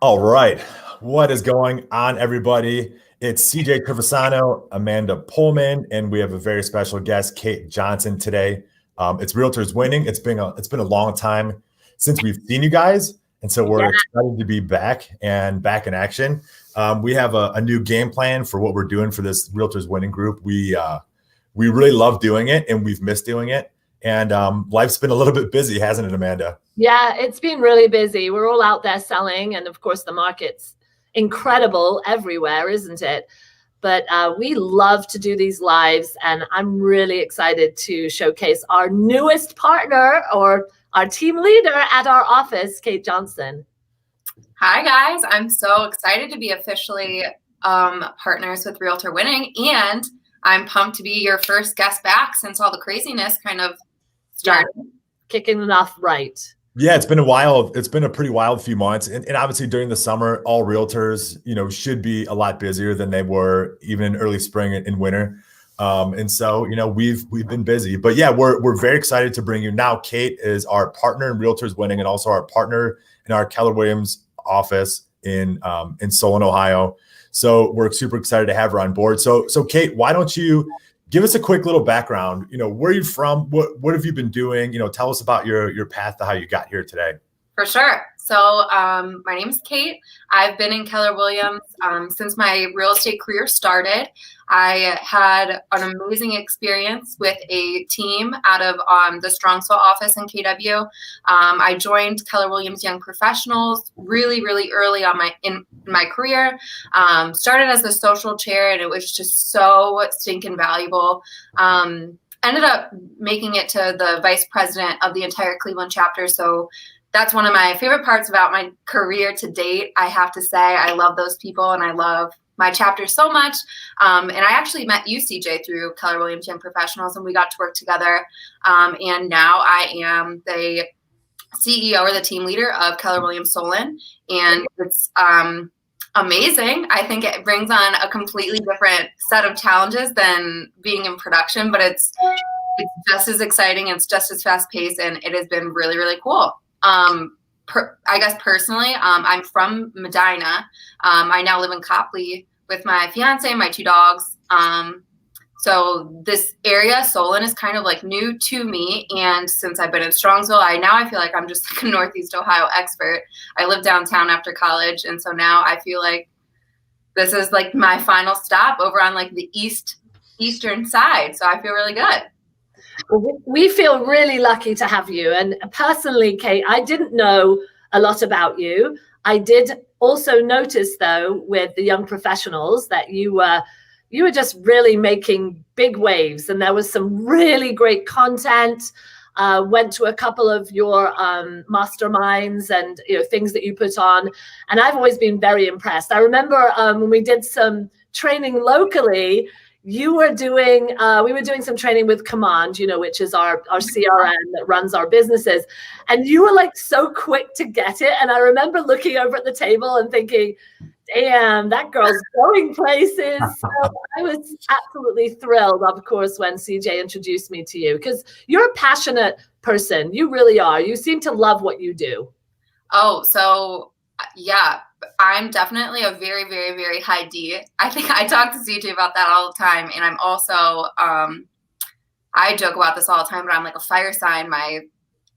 All right. What is going on, everybody? It's CJ Trevasano, Amanda Pullman, and we have a very special guest, Kait Johnson, today. It's Realtors Winning. It's been a long time since we've seen you guys, and so we're excited to be back in action. We have a new game plan for what we're doing for this Realtors Winning group. We really love doing it, and we've missed doing it. And life's been a little bit busy, hasn't it, Amanda? Yeah, it's been really busy. We're all out there selling. And of course, the market's incredible everywhere, isn't it? But we love to do these lives. And I'm really excited to showcase our newest partner or our team leader at our office, Kait Johnson. Hi, guys. I'm so excited to be officially partners with Realtor Winning. And I'm pumped to be your first guest back since all the craziness kind of started. Yeah, kicking it off right. Yeah, it's been a while. It's been a pretty wild few months. And obviously during the summer, all realtors, should be a lot busier than they were even in early spring and winter. And so, we've been busy. But yeah, we're very excited to bring you now. Kait is our partner in Realtors Winning and also our partner in our Keller Williams office in Solon, Ohio. So we're super excited to have her on board. So Kait, why don't you give us a quick little background? Where are you from? What have you been doing? Tell us about your path to how you got here today. For sure. So my name is Kait. I've been in Keller Williams since my real estate career started. I had an amazing experience with a team out of the Strongsville office in KW. I joined Keller Williams Young Professionals really, really early on in my career. Started as the social chair, and it was just so stinking valuable. Ended up making it to the vice president of the entire Cleveland chapter. So that's one of my favorite parts about my career to date. I have to say, I love those people and I love my chapter so much. And I actually met you, CJ, through Keller Williams Young Professionals, and we got to work together. And now I am the CEO or the team leader of Keller Williams Solon. And it's amazing. I think it brings on a completely different set of challenges than being in production, but it's just as exciting. It's just as fast paced, and it has been really, really cool. I guess personally, I'm from Medina. I now live in Copley with my fiance and my two dogs. So this area, Solon, is kind of like new to me. And since I've been in Strongsville, I feel like I'm just like a Northeast Ohio expert. I lived downtown after college. And so now I feel like this is like my final stop over on like the eastern side. So I feel really good. Well, we feel really lucky to have you. And personally, Kait, I didn't know a lot about you. I did also notice, though, with the young professionals that you were just really making big waves. And there was some really great content. Went to a couple of your masterminds and things that you put on. And I've always been very impressed. I remember when we did some training locally, we were doing some training with Command, which is our CRM that runs our businesses. And you were like so quick to get it. And I remember looking over at the table and thinking, damn, that girl's going places. So I was absolutely thrilled, of course, when CJ introduced me to you, because you're a passionate person. You really are. You seem to love what you do. Oh, so yeah. I'm definitely a very, very, very high D. I think I talk to CJ about that all the time. And I'm also, I joke about this all the time, but I'm like a fire sign.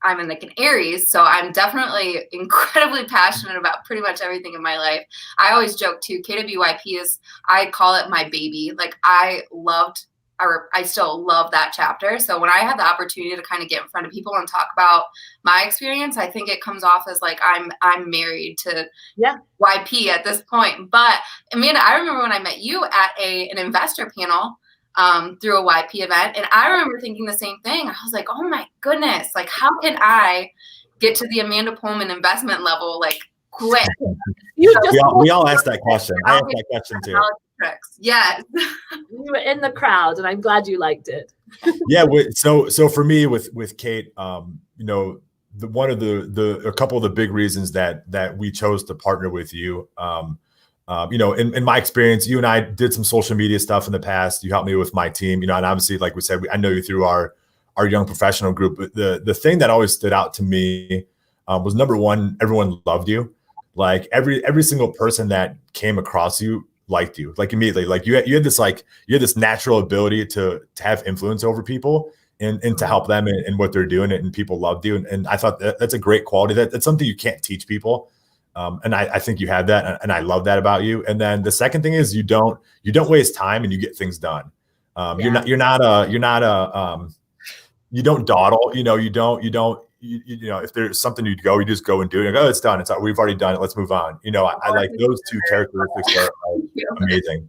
I'm in like an Aries. So I'm definitely incredibly passionate about pretty much everything in my life. I always joke too, KWYP I call it my baby. Like I still love that chapter. So when I have the opportunity to kind of get in front of people and talk about my experience, I think it comes off as like I'm married to YP at this point. But Amanda, I remember when I met you at an investor panel through a YP event, and I remember thinking the same thing. I was like, oh my goodness, like how can I get to the Amanda Pullman investment level like quick? We all asked that question. I asked that question too. Yes. You were in the crowd, and I'm glad you liked it. Yeah. So for me with Kait, one of a couple of the big reasons that we chose to partner with you, in my experience, you and I did some social media stuff in the past. You helped me with my team, and obviously, like we said, I know you through our young professional group. But the thing that always stood out to me was number one, everyone loved you. like every single person that came across you liked you, like immediately. Like you had this natural ability to have influence over people and to help them in what they're doing, and people loved you. And I thought that's a great quality. That's something you can't teach people. And I think you have that, and I love that about you. And then the second thing is you don't waste time, and you get things done. You don't dawdle. You know, if there's something you just go and do it. Like, oh, it's done. We've already done it. Let's move on. You know, I like those two characteristics are amazing.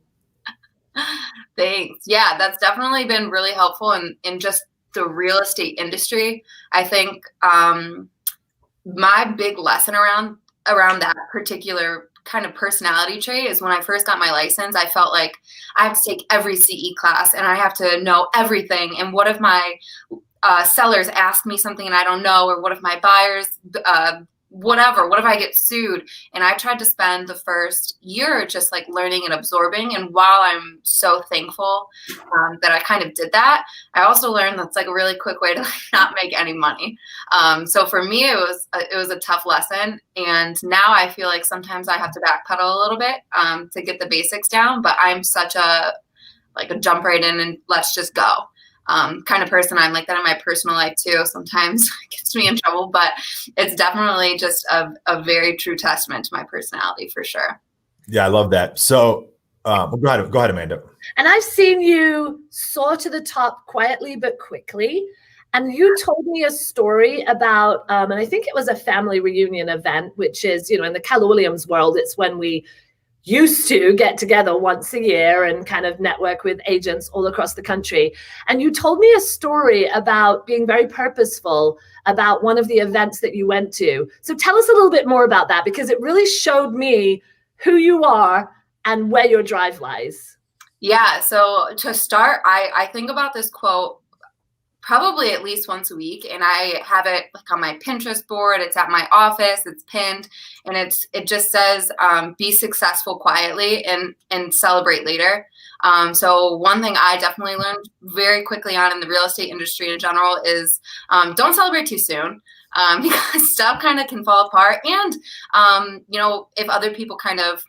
Thanks. Yeah, that's definitely been really helpful in just the real estate industry. I think my big lesson around that particular kind of personality trait is when I first got my license, I felt like I have to take every CE class and I have to know everything. And what if my sellers ask me something and I don't know, or what if my buyers, what if I get sued? And I tried to spend the first year just like learning and absorbing. And while I'm so thankful that I kind of did that, I also learned that's like a really quick way to like not make any money. So for me, it was a tough lesson. And now I feel like sometimes I have to backpedal a little bit to get the basics down. But I'm such a jump right in and let's just go kind of person. I'm like that in my personal life too. Sometimes it gets me in trouble, but it's definitely just a very true testament to my personality for sure. Yeah, I love that. So go ahead, Amanda. And I've seen you soar to the top quietly but quickly. And you told me a story about, and I think it was a family reunion event, which is, you know, in the Keller Williams world, it's when we used to get together once a year and kind of network with agents all across the country. And you told me a story about being very purposeful about one of the events that you went to. So tell us a little bit more about that, because it really showed me who you are and where your drive lies. Yeah. So to start, I think about this quote probably at least once a week, and I have it like on my Pinterest board. It's at my office, it's pinned, and it just says, be successful quietly and celebrate later. So one thing I definitely learned very quickly on in the real estate industry in general is don't celebrate too soon. Because stuff kind of can fall apart. And, you know, if other people kind of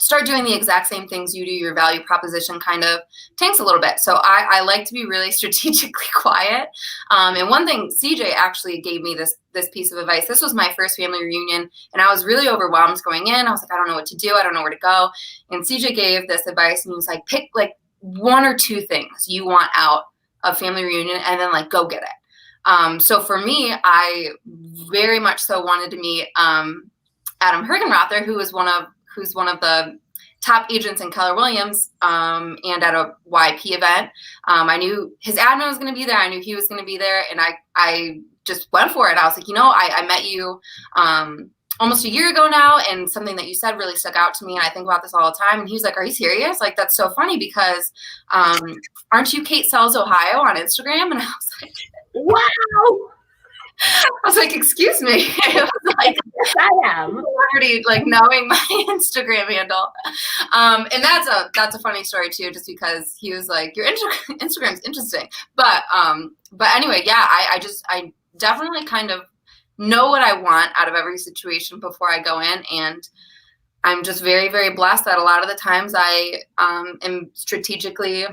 start doing the exact same things you do, your value proposition kind of tanks a little bit. So I like to be really strategically quiet. And one thing, CJ actually gave me this piece of advice. This was my first family reunion, and I was really overwhelmed going in. I was like, I don't know what to do. I don't know where to go. And CJ gave this advice, and he was like, pick like one or two things you want out of family reunion, and then like go get it. So for me, I very much so wanted to meet Adam Hergenrother, who's one of the top agents in Keller Williams, and at a YP event. I knew his admin was going to be there. I knew he was going to be there, and I just went for it. I was like, you know, I met you almost a year ago now, and something that you said really stuck out to me, and I think about this all the time. And he was like, are you serious? Like, that's so funny because aren't you Kait Sells Ohio on Instagram? And I was like, wow. I was like, excuse me. It was like, yes, I am already like knowing my Instagram handle. And that's a funny story too, just because he was like, your Instagram's interesting. But anyway, yeah, I definitely kind of know what I want out of every situation before I go in. And I'm just very, very blessed that a lot of the times I am strategically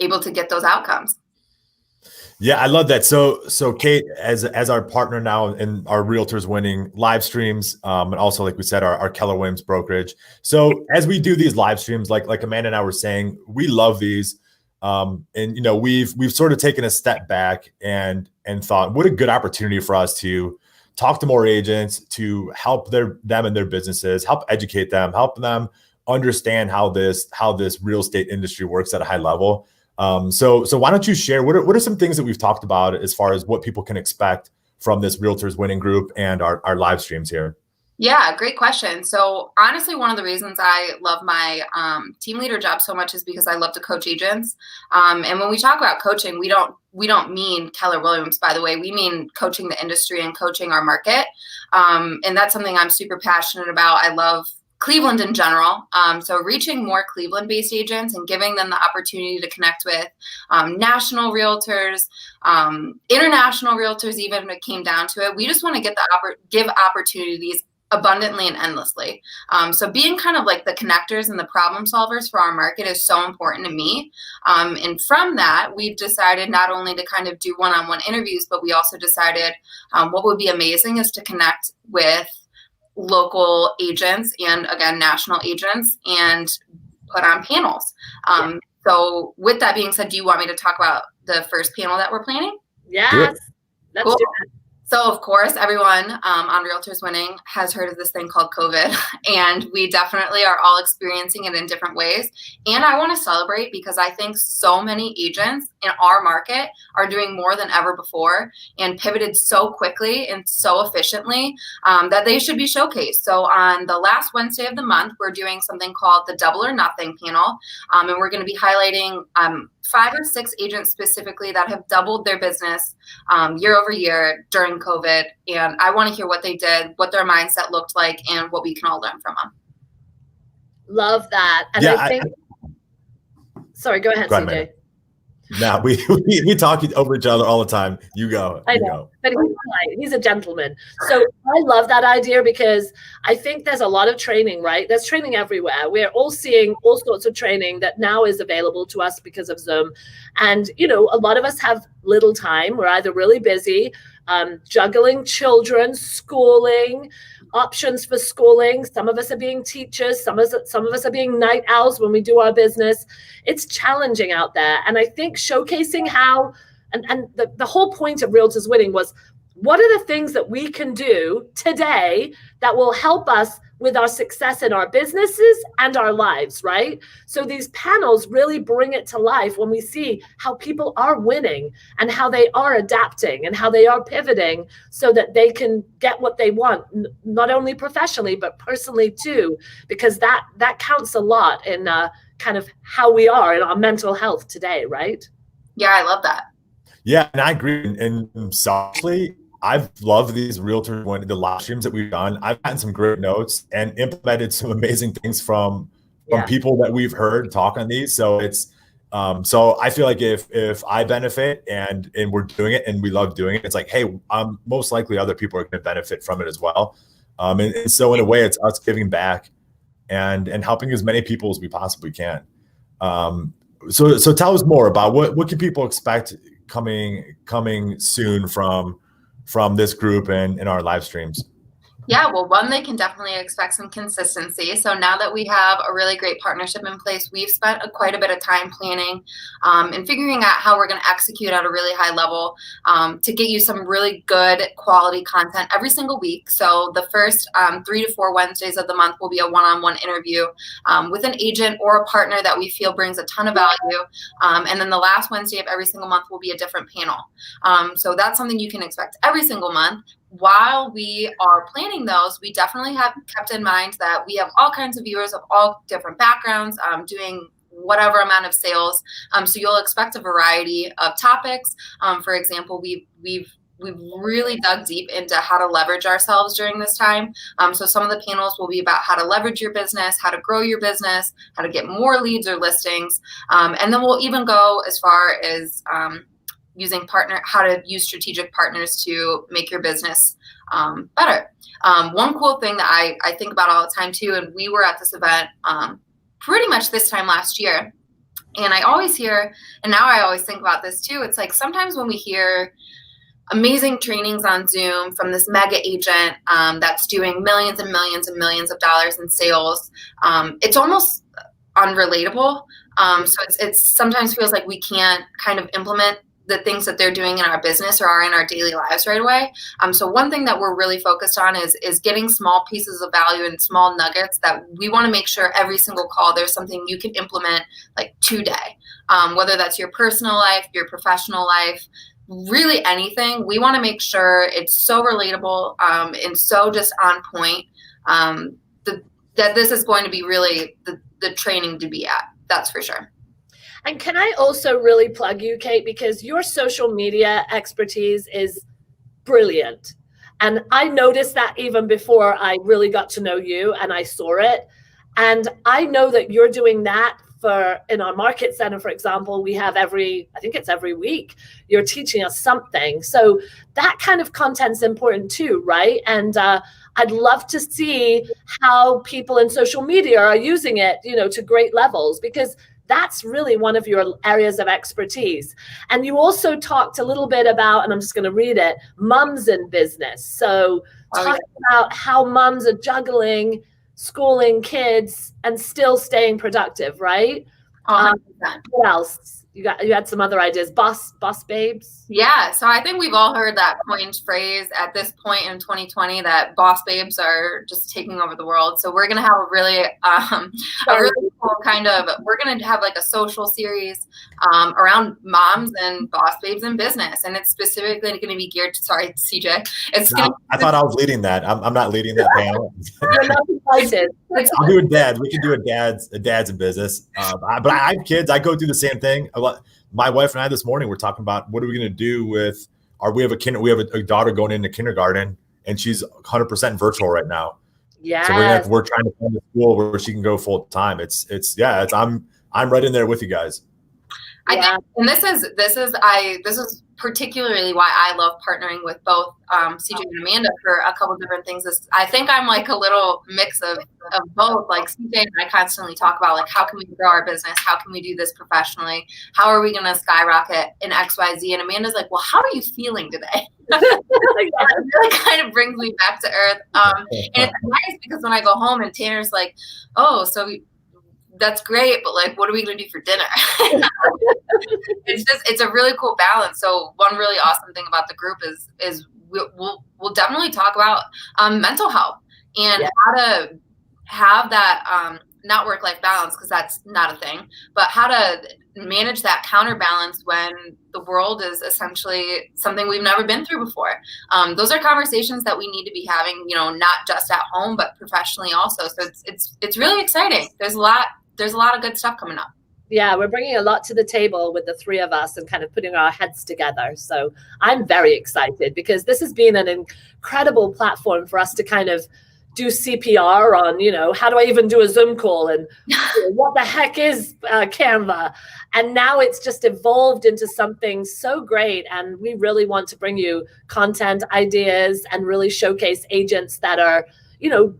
able to get those outcomes. Yeah, I love that. So Kait, as our partner now in our Realtors Winning live streams, and also, like we said, our Keller Williams brokerage. So as we do these live streams, like Amanda and I were saying, we love these. And you know, we've sort of taken a step back and thought, what a good opportunity for us to talk to more agents, to help them and their businesses, help educate them, help them understand how this real estate industry works at a high level. So why don't you share what are some things that we've talked about as far as what people can expect from this Realtors Winning group and our live streams here? Yeah, great question. So honestly, one of the reasons I love my team leader job so much is because I love to coach agents. And when we talk about coaching, we don't mean Keller Williams, by the way. We mean coaching the industry and coaching our market. And that's something I'm super passionate about. I love Cleveland in general. So reaching more Cleveland-based agents and giving them the opportunity to connect with national realtors, international realtors, even if it came down to it. We just want to give opportunities abundantly and endlessly. So being kind of like the connectors and the problem solvers for our market is so important to me. And from that, we've decided not only to kind of do one-on-one interviews, but we also decided what would be amazing is to connect with local agents and, again, national agents and put on panels. So with that being said, do you want me to talk about the first panel that we're planning? Yes, let's do it. So, of course, everyone on Realtors Winning has heard of this thing called COVID, and we definitely are all experiencing it in different ways. And I want to celebrate because I think so many agents in our market are doing more than ever before and pivoted so quickly and so efficiently that they should be showcased. So on the last Wednesday of the month, we're doing something called the Double or Nothing panel, and we're going to be highlighting 5 or 6 agents specifically that have doubled their business year over year during COVID. And I want to hear what they did, what their mindset looked like, and what we can all learn from them. Love that. And I think, sorry, go ahead, CJ. No, we talk over each other all the time. You go. I know, but he's a gentleman. So I love that idea because I think there's a lot of training, right? There's training everywhere. We're all seeing all sorts of training that now is available to us because of Zoom. And, you know, a lot of us have little time. We're either really busy, juggling children, schooling, options for schooling. Some of us are being teachers. Some of us are being night owls when we do our business. It's challenging out there. And I think showcasing how, and the whole point of Realtors Winning was, what are the things that we can do today that will help us with our success in our businesses and our lives, right? So these panels really bring it to life when we see how people are winning and how they are adapting and how they are pivoting so that they can get what they want, not only professionally, but personally too, because that counts a lot in kind of how we are in our mental health today, right? Yeah, I love that. Yeah, and I agree. And softly, I've loved these Realtors Winning, the live streams that we've done. I've gotten some great notes and implemented some amazing things from people that we've heard talk on these. So it's so I feel like if I benefit and we're doing it and we love doing it, it's like, hey, most likely other people are going to benefit from it as well. And so in a way, it's us giving back and helping as many people as we possibly can. So tell us more about what can people expect coming soon from this group and in our live streams? Yeah, well, one, they can definitely expect some consistency. So now that we have a really great partnership in place, we've spent quite a bit of time planning and figuring out how we're going to execute at a really high level to get you some really good quality content every single week. So the first 3 to 4 Wednesdays of the month will be a one-on-one interview with an agent or a partner that we feel brings a ton of value. And then the last Wednesday of every single month will be a different panel. So that's something you can expect every single month. While we are planning those, we definitely have kept in mind that we have all kinds of viewers of all different backgrounds doing whatever amount of sales. So you'll expect a variety of topics. For example, we've really dug deep into how to leverage ourselves during this time. So some of the panels will be about how to leverage your business, how to grow your business, how to get more leads or listings. And then we'll even go as far as how to use strategic partners to make your business better. One cool thing that I think about all the time too, and we were at this event pretty much this time last year, and I always hear, and now I always think about this too, it's like sometimes when we hear amazing trainings on Zoom from this mega agent that's doing millions and millions and millions of dollars in sales, it's almost unrelatable. So it sometimes feels like we can't kind of implement the things that they're doing in our business or are in our daily lives right away. So one thing that we're really focused on is getting small pieces of value and small nuggets that we want to make sure every single call there's something you can implement like today, whether that's your personal life, your professional life, really anything. We want to make sure it's so relatable and so just on point that this is going to be really the training to be at. That's for sure. And can I also really plug you, Kate, because your social media expertise is brilliant. And I noticed that even before I really got to know you and I saw it. And I know that you're doing that in our market center, for example, we have I think it's every week, you're teaching us something. So that kind of content's important too, right? And I'd love to see how people in social media are using it, to great levels, because that's really one of your areas of expertise. And you also talked a little bit about, and I'm just going to read it, mums in business. So talking about how mums are juggling schooling kids and still staying productive, right? 100%. What else? You had some other ideas. Boss babes? Yeah. So I think we've all heard that coined phrase at this point in 2020 that boss babes are just taking over the world. So we're going to have a really cool we're going to have like a social series around moms and boss babes in business. And it's specifically going to be geared to, sorry, CJ. I thought I was leading that. I'm not leading that panel. You're not invited. I'll do a dad. We can do a dad's in business. But I have kids. I go through the same thing. My wife and I this morning were talking about what are we going to do with we have a daughter going into kindergarten, and she's 100% virtual right now. Yeah. So we're trying to find a school where she can go full time. I'm right in there with you guys. I think, and this is particularly why I love partnering with both CJ and Amanda for a couple different things. I think I'm like a little mix of both. Like CJ and I constantly talk about like, how can we grow our business? How can we do this professionally? How are we going to skyrocket in XYZ? And Amanda's like, well, how are you feeling today? It really kind of brings me back to earth. And it's nice because when I go home and Tanner's like, oh, so that's great, but like, what are we going to do for dinner? It's a really cool balance. So one really awesome thing about the group is we'll definitely talk about mental health and how to have that not work-life balance, because that's not a thing, but how to manage that counterbalance when the world is essentially something we've never been through before. Those are conversations that we need to be having, not just at home, but professionally also. So it's really exciting. There's a lot of good stuff coming up. Yeah, we're bringing a lot to the table with the three of us and kind of putting our heads together. So I'm very excited because this has been an incredible platform for us to kind of do CPR on, how do I even do a Zoom call, and what the heck is Canva? And now it's just evolved into something so great. And we really want to bring you content ideas and really showcase agents that are,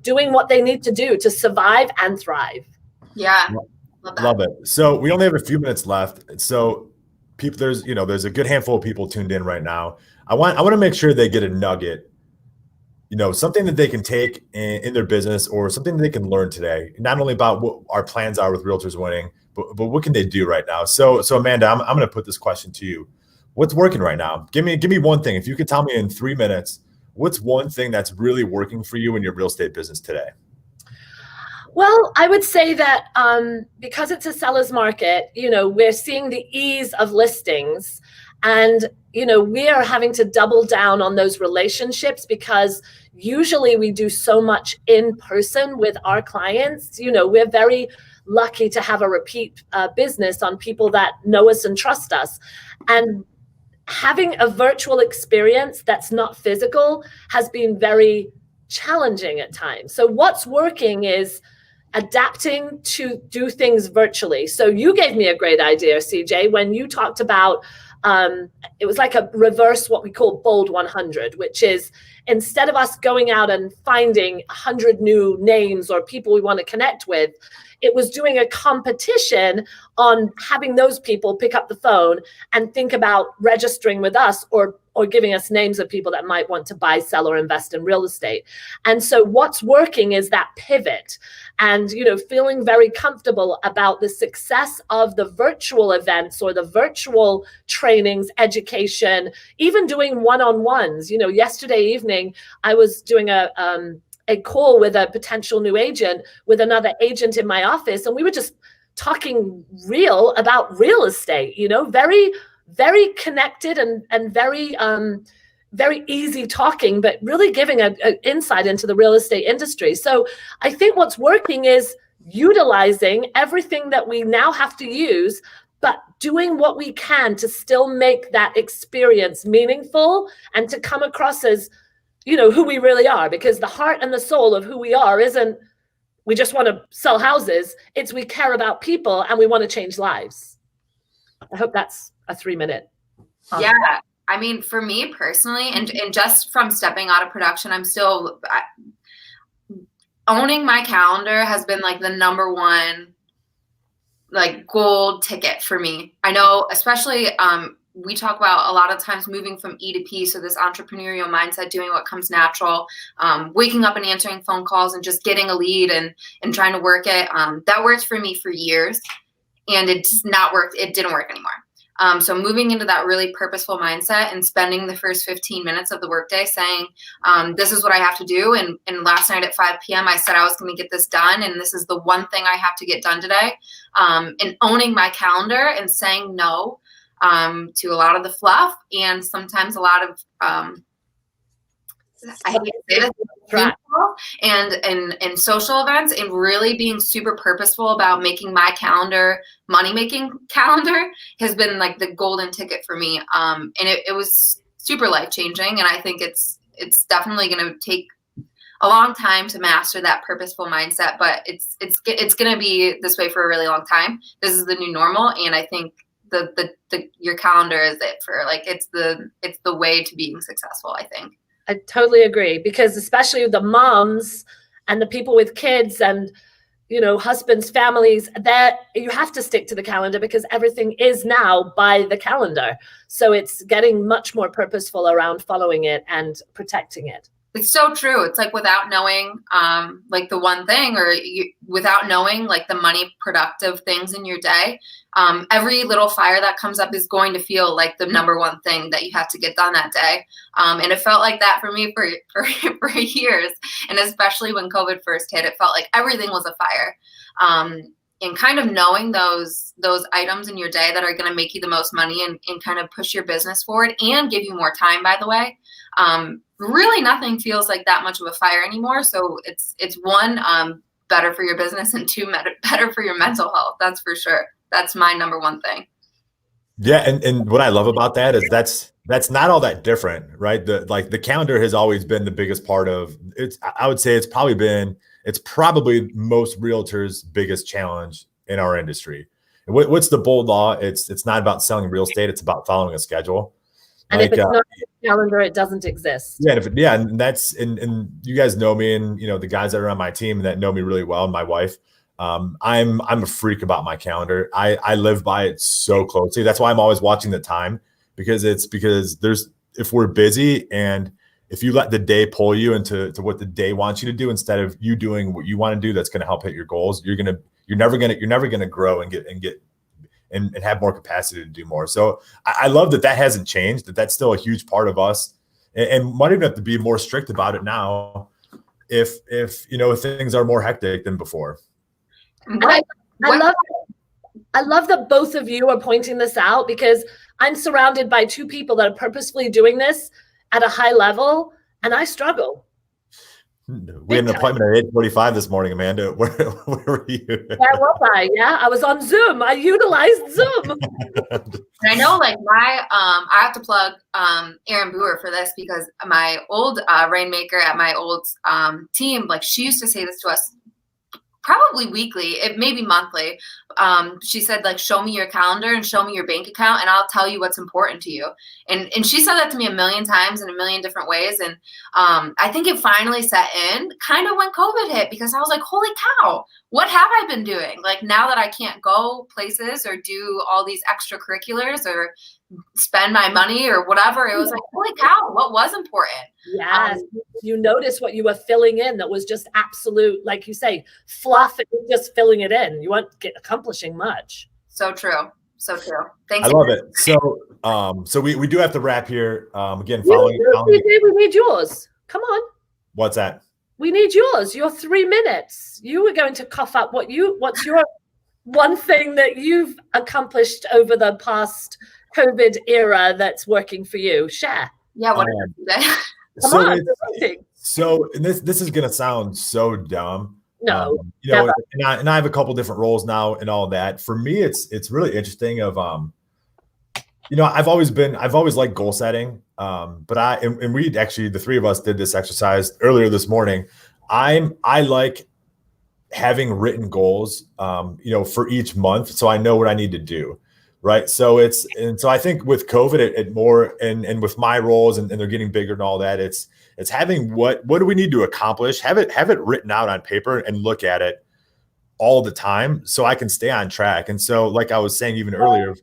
doing what they need to do to survive and thrive. Yeah. Love it. So we only have a few minutes left. So people, there's a good handful of people tuned in right now. I want to make sure they get a nugget, something that they can take in their business, or something that they can learn today, not only about what our plans are with Realtors Winning, but what can they do right now? So Amanda, I'm going to put this question to you. What's working right now? Give me one thing. If you could tell me in 3 minutes, what's one thing that's really working for you in your real estate business today? Well, I would say that because it's a seller's market, we're seeing the ease of listings, and, we are having to double down on those relationships, because usually we do so much in person with our clients. We're very lucky to have a repeat business on people that know us and trust us. And having a virtual experience that's not physical has been very challenging at times. So what's working is adapting to do things virtually. So you gave me a great idea, CJ, when you talked about it was like a reverse, what we call bold 100, which is instead of us going out and finding 100 new names or people we want to connect with, it was doing a competition on having those people pick up the phone and think about registering with us or giving us names of people that might want to buy, sell, or invest in real estate. And so what's working is that pivot and, feeling very comfortable about the success of the virtual events or the virtual trainings, education, even doing one-on-ones. Yesterday evening, I was doing a call with a potential new agent with another agent in my office, and we were just talking about real estate, very, very connected and very, very easy talking, but really giving an insight into the real estate industry. So I think what's working is utilizing everything that we now have to use, but doing what we can to still make that experience meaningful and to come across as, who we really are, because the heart and the soul of who we are isn't we just want to sell houses. It's we care about people and we want to change lives. I hope that's a 3-minute. Yeah. I mean, for me personally, and just from stepping out of production, owning my calendar has been like the number one like gold ticket for me. I know, especially we talk about a lot of times moving from E to P, so this entrepreneurial mindset, doing what comes natural, waking up and answering phone calls and just getting a lead and trying to work it. That worked for me for years, and it just not worked. It didn't work anymore. So moving into that really purposeful mindset and spending the first 15 minutes of the workday saying, this is what I have to do. And last night at 5 p.m., I said I was going to get this done. And this is the one thing I have to get done today. And owning my calendar and saying no to a lot of the fluff and sometimes a lot of, I hate to say this, and social events, and really being super purposeful about making my calendar money-making calendar has been like the golden ticket for me. And it was super life-changing. And I think it's definitely going to take a long time to master that purposeful mindset, but it's going to be this way for a really long time. This is the new normal. And I think your calendar is it for like, it's the way to being successful, I think. I totally agree, because especially the moms and the people with kids and, you know, husbands, families, that you have to stick to the calendar because everything is now by the calendar. So it's getting much more purposeful around following it and protecting it. It's so true. It's like without knowing like the one thing, or without knowing like the money productive things in your day, every little fire that comes up is going to feel like the number one thing that you have to get done that day. And it felt like that for me for years. And especially when COVID first hit, it felt like everything was a fire. And kind of knowing those items in your day that are going to make you the most money and kind of push your business forward and give you more time, by the way. Really nothing feels like that much of a fire anymore. So it's one, better for your business, and two, better for your mental health. That's for sure. That's my number one thing. Yeah. And what I love about that is that's not all that different, right? The calendar has always been the biggest part of it. I would say it's probably most realtors' biggest challenge in our industry. And what's the bold law? It's not about selling real estate. It's about following a schedule. And if it's not a calendar, it doesn't exist. Yeah. And that's, and you guys know me, and, you know, the guys that are on my team that know me really well, and my wife, I'm a freak about my calendar. I live by it so closely. That's why I'm always watching the time, because if we're busy and if you let the day pull you into what the day wants you to do, instead of you doing what you want to do, that's going to help hit your goals. You're never going to grow and have more capacity to do more. So I love that hasn't changed, that's still a huge part of us, and might even have to be more strict about it now if you know, if things are more hectic than before. I love that both of you are pointing this out, because I'm surrounded by two people that are purposefully doing this at a high level, and I struggle. We had an appointment at 8:45 this morning, Amanda. Where were you? Where was I? Yeah, I was on Zoom. I utilized Zoom. And I know, like, I have to plug Erin Brewer for this, because my old rainmaker at my old team, like, she used to say this to us probably weekly, it may be monthly. She said, like, show me your calendar and show me your bank account, and I'll tell you what's important to you. And she said that to me a million times in a million different ways. And I think it finally set in kind of when COVID hit, because I was like, holy cow, what have I been doing? Like, now that I can't go places or do all these extracurriculars or spend my money or whatever, it was like, holy cow, what was important? Yes, you notice what you were filling in that was just absolute, like you say, fluff, and just filling it in. You weren't accomplishing much. So true. So true. Thanks. I love it. So we do have to wrap here. Again, we need yours. Come on. What's that? We need yours. Your 3 minutes. You were going to cough up what's your one thing that you've accomplished over the past COVID era that's working for you? Share. Yeah. What So this is gonna sound so dumb. No, you know, and I have a couple different roles now and all that. For me, it's really interesting. You know, I've always liked goal setting. But we actually, the three of us did this exercise earlier this morning. I like having written goals, you know, for each month, so I know what I need to do. Right. So I think with COVID, it more, and with my roles, and they're getting bigger and all that, It's having what do we need to accomplish? Have it written out on paper and look at it all the time so I can stay on track. And so, like I was saying even earlier,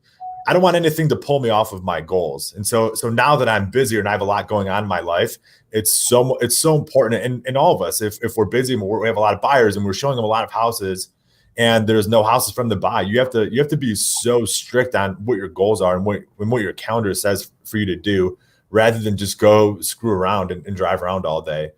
I don't want anything to pull me off of my goals. And so now that I'm busier and I have a lot going on in my life, it's so important. And all of us, if we're busy and we have a lot of buyers and we're showing them a lot of houses and there's no houses for them to buy, you have to be so strict on what your goals are and what your calendar says for you to do, rather than just go screw around and drive around all day.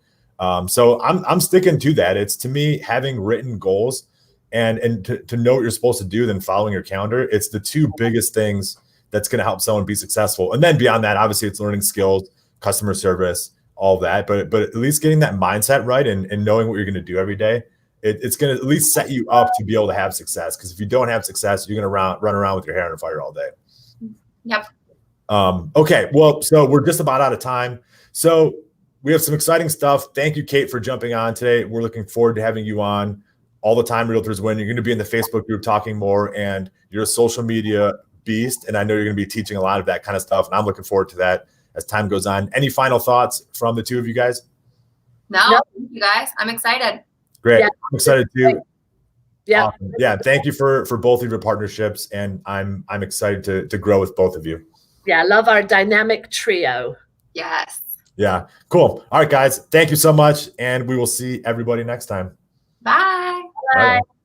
So I'm sticking to that. It's, to me, having written goals and to know what you're supposed to do, then following your calendar. It's the two biggest things that's going to help someone be successful. And then beyond that, obviously it's learning skills, customer service, all that. But at least getting that mindset right and knowing what you're going to do every day, it's going to at least set you up to be able to have success. Because if you don't have success, you're going to run around with your hair on fire all day. Yep. Okay. Well, so we're just about out of time. So we have some exciting stuff. Thank you, Kait, for jumping on today. We're looking forward to having you on all the time. Realtors Win. You're going to be in the Facebook group talking more, and you're a social media beast. And I know you're going to be teaching a lot of that kind of stuff. And I'm looking forward to that as time goes on. Any final thoughts from the two of you guys? No, thank you guys. I'm excited. Great. Yeah. I'm excited too. Yeah. Awesome. Yeah. Thank you for both of your partnerships. And I'm excited to grow with both of you. Yeah. Love our dynamic trio. Yes. Yeah. Cool. All right, guys. Thank you so much. And we will see everybody next time. Bye. Bye. Bye.